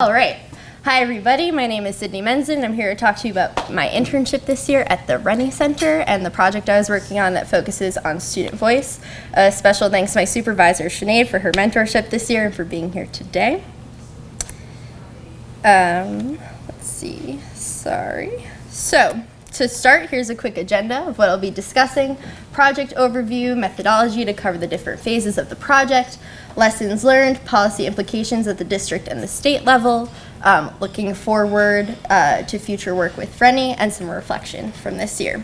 All right. Hi, everybody. My name is Sydney Menzin. I'm here to talk to you about my internship this year at the Rennie Center and the project I was working on that focuses on student voice. A special thanks to my supervisor, Sinead, for her mentorship this year and for being here today. Let's see. Sorry. So, to start, here's a quick agenda of what I'll be discussing. Project overview, methodology to cover the different phases of the project, lessons learned, policy implications at the district and the state level, looking forward to future work with Rennie, and some reflection from this year.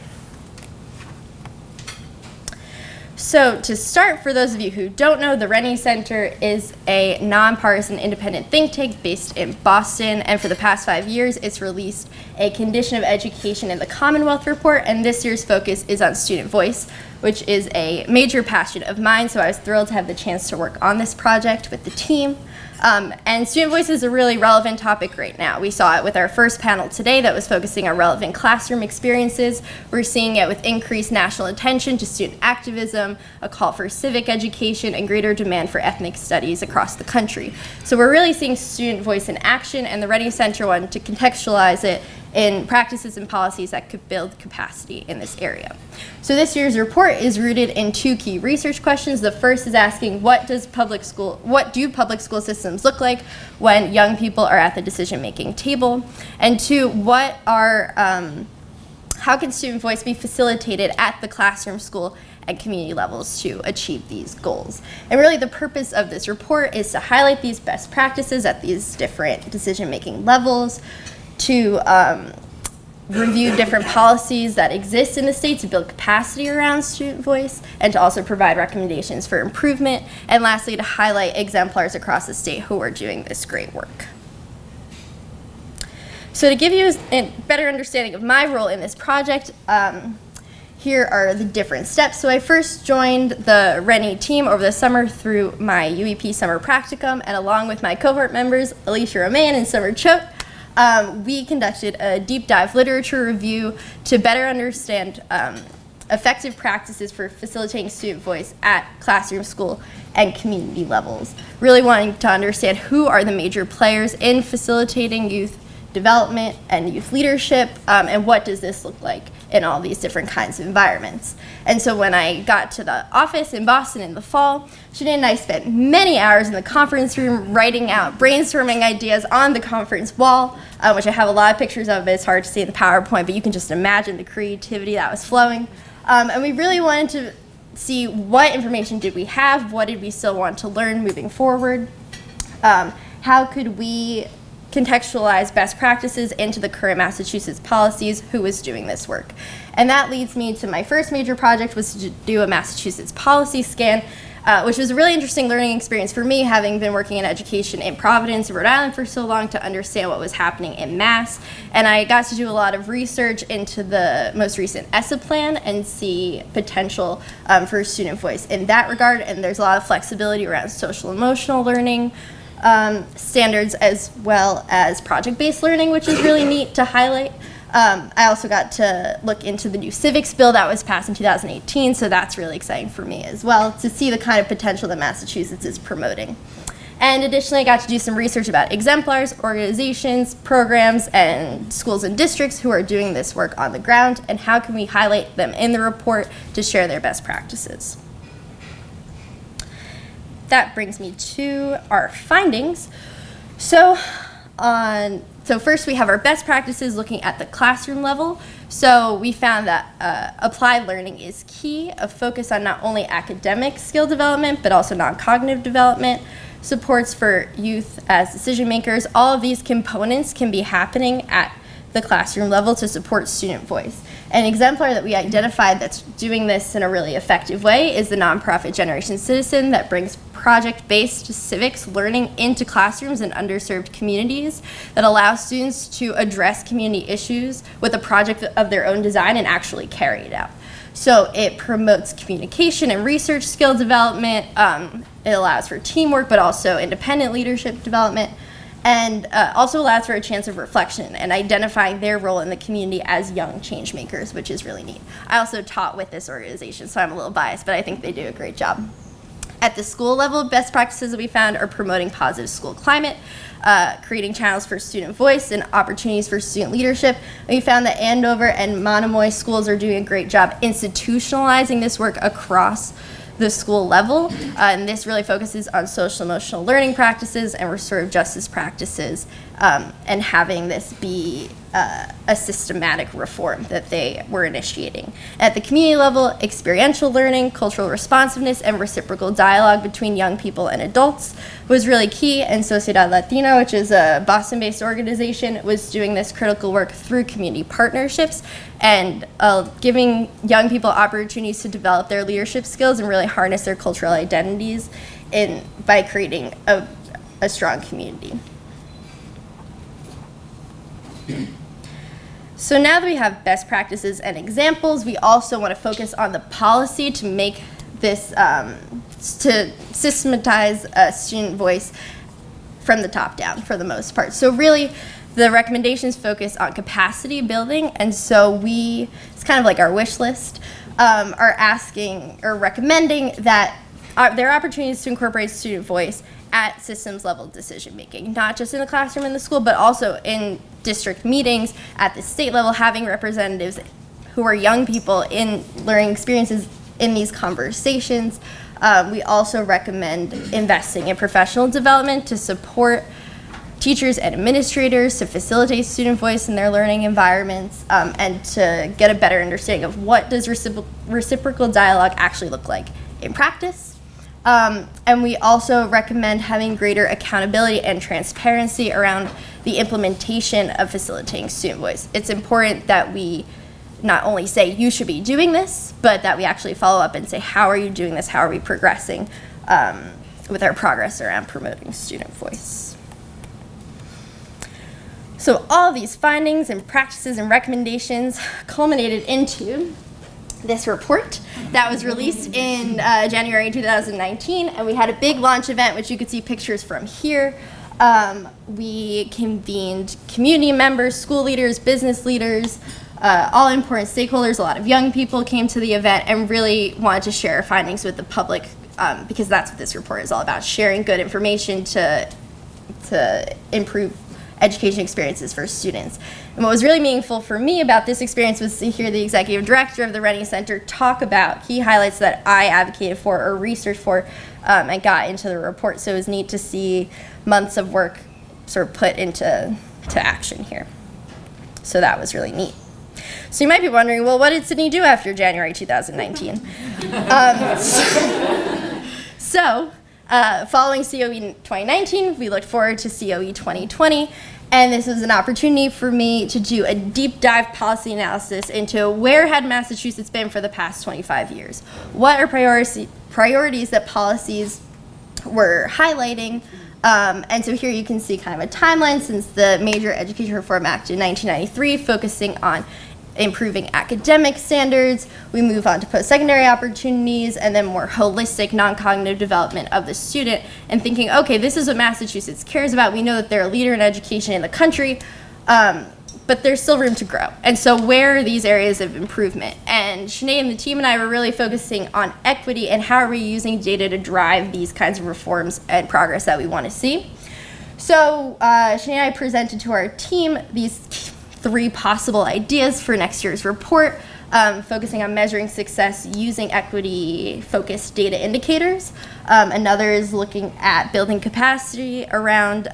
So to start, for those of you who don't know, the Rennie Center is a nonpartisan independent think tank based in Boston, and for the past 5 years, it's released a Condition of Education in the Commonwealth report, and this year's focus is on student voice, which is a major passion of mine, so I was thrilled to have the chance to work on this project with the team. And student voice is a really relevant topic right now. We saw it with our first panel today that was focusing on relevant classroom experiences. We're seeing it with increased national attention to student activism, a call for civic education, and greater demand for ethnic studies across the country. So we're really seeing student voice in action, and the Rennie Center wanted to contextualize it in practices and policies that could build capacity in this area. So this year's report is rooted in two key research questions. The first is asking what do public school systems look like when young people are at the decision-making table? And two, how can student voice be facilitated at the classroom, school, and community levels to achieve these goals? And really the purpose of this report is to highlight these best practices at these different decision-making levels, to review different policies that exist in the state to build capacity around student voice, and to also provide recommendations for improvement, and lastly, to highlight exemplars across the state who are doing this great work. So to give you a better understanding of my role in this project, here are the different steps. So I first joined the Rennie team over the summer through my UEP summer practicum, and along with my cohort members, Alicia Romain and Summer Choate, we conducted a deep dive literature review to better understand effective practices for facilitating student voice at classroom, school, and community levels. Really wanting to understand who are the major players in facilitating youth development and youth leadership, and what does this look like in all these different kinds of environments. And so when I got to the office in Boston in the fall, Sinead and I spent many hours in the conference room writing out, brainstorming ideas on the conference wall, which I have a lot of pictures of, but it's hard to see in the PowerPoint, but you can just imagine the creativity that was flowing. And we really wanted to see what information did we have, what did we still want to learn moving forward, how could we contextualize best practices into the current Massachusetts policies, who was doing this work. And that leads me to my first major project, was to do a Massachusetts policy scan, which was a really interesting learning experience for me, having been working in education in Providence, Rhode Island for so long, to understand what was happening in Mass. And I got to do a lot of research into the most recent ESSA plan and see potential for student voice in that regard. And there's a lot of flexibility around social emotional learning standards, as well as project-based learning, which is really neat to highlight. I also got to look into the new civics bill that was passed in 2018, so that's really exciting for me as well, to see the kind of potential that Massachusetts is promoting. And additionally, I got to do some research about exemplars, organizations, programs, and schools and districts who are doing this work on the ground, and how can we highlight them in the report to share their best practices. That brings me to our findings. So first we have our best practices looking at the classroom level. So we found that applied learning is key, a focus on not only academic skill development, but also non-cognitive development, supports for youth as decision makers. All of these components can be happening at the classroom level to support student voice. An exemplar that we identified that's doing this in a really effective way is the nonprofit Generation Citizen, that brings project-based civics learning into classrooms in underserved communities, that allows students to address community issues with a project of their own design and actually carry it out. So it promotes communication and research skill development. It allows for teamwork, but also independent leadership development, and also allows for a chance of reflection and identifying their role in the community as young change makers, which is really neat. I also taught with this organization, so I'm a little biased, but I think they do a great job. At the school level, best practices that we found are promoting positive school climate, creating channels for student voice and opportunities for student leadership. And we found that Andover and Monomoy schools are doing a great job institutionalizing this work across the school level, and this really focuses on social emotional learning practices and restorative justice practices, and having this be a systematic reform that they were initiating. At the community level, experiential learning, cultural responsiveness, and reciprocal dialogue between young people and adults was really key, and Sociedad Latina, which is a Boston-based organization, was doing this critical work through community partnerships and giving young people opportunities to develop their leadership skills and really harness their cultural identities by creating a strong community. So now that we have best practices and examples, we also want to focus on the policy to make this, to systematize student voice from the top down for the most part. So really, the recommendations focus on capacity building, and so it's kind of like our wish list, are asking or recommending that there are opportunities to incorporate student voice at systems level decision making, not just in the classroom in the school, but also in district meetings at the state level, having representatives who are young people in learning experiences in these conversations. We also recommend investing in professional development to support teachers and administrators to facilitate student voice in their learning environments, and to get a better understanding of what does reciprocal dialogue actually look like in practice. And we also recommend having greater accountability and transparency around the implementation of facilitating student voice. It's important that we not only say you should be doing this, but that we actually follow up and say, how are you doing this? How are we progressing with our progress around promoting student voice? So all of these findings and practices and recommendations culminated into this report that was released in January 2019, and we had a big launch event, which you could see pictures from here. We convened community members, school leaders, business leaders, all important stakeholders. A lot of young people came to the event and really wanted to share our findings with the public, because that's what this report is all about, sharing good information to improve education experiences for students. And what was really meaningful for me about this experience was to hear the executive director of the Rennie Center talk about key highlights that I advocated for or researched for, and got into the report. So it was neat to see months of work sort of put into action here. So that was really neat. So you might be wondering, well, what did Sydney do after January 2019? Following COE 2019, we looked forward to COE 2020, and this was an opportunity for me to do a deep dive policy analysis into where had Massachusetts been for the past 25 years. What are priorities that policies were highlighting? And so here you can see kind of a timeline since the Major Education Reform Act in 1993, focusing on improving academic standards. We move on to post-secondary opportunities and then more holistic non-cognitive development of the student, and thinking, okay, this is what Massachusetts cares about. We know that they're a leader in education in the country, but there's still room to grow. And so where are these areas of improvement? And Sinead and the team and I were really focusing on equity and how are we using data to drive these kinds of reforms and progress that we want to see. So Sinead and I presented to our team these 3 possible ideas for next year's report, focusing on measuring success using equity-focused data indicators. Another is looking at building capacity around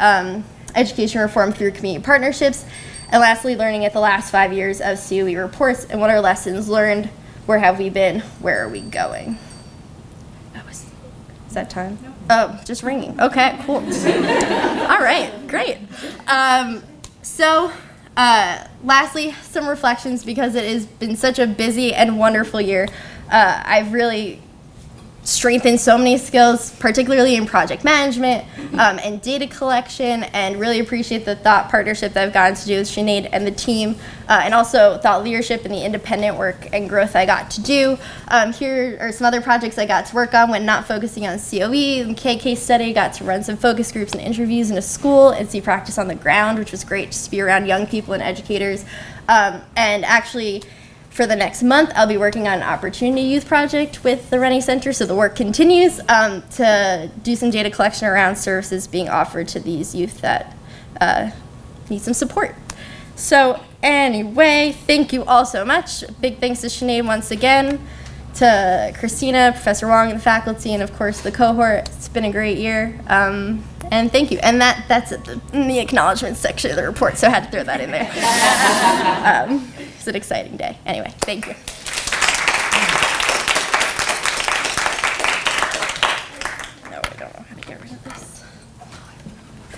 education reform through community partnerships. And lastly, learning at the last 5 years of COE reports and what are lessons learned, where have we been, where are we going? Is that time? No. Oh, just ringing. Okay, cool. All right, great. Lastly, some reflections, because it has been such a busy and wonderful year. I've really strengthened so many skills, particularly in project management and data collection, and really appreciate the thought partnership that I've gotten to do with Sinead and the team, and also thought leadership and the independent work and growth I got to do. Here are some other projects I got to work on when not focusing on COE. The case study, got to run some focus groups and interviews in a school and see practice on the ground, which was great to be around young people and educators. And actually, for the next month, I'll be working on an Opportunity Youth project with the Rennie Center, so the work continues to do some data collection around services being offered to these youth that need some support. So anyway, thank you all so much. Big thanks to Sinead once again, to Christina, Professor Wong, and the faculty, and of course the cohort. It's been a great year, and thank you. And that's in the acknowledgments section of the report, so I had to throw that in there. It's an exciting day. Anyway, thank you.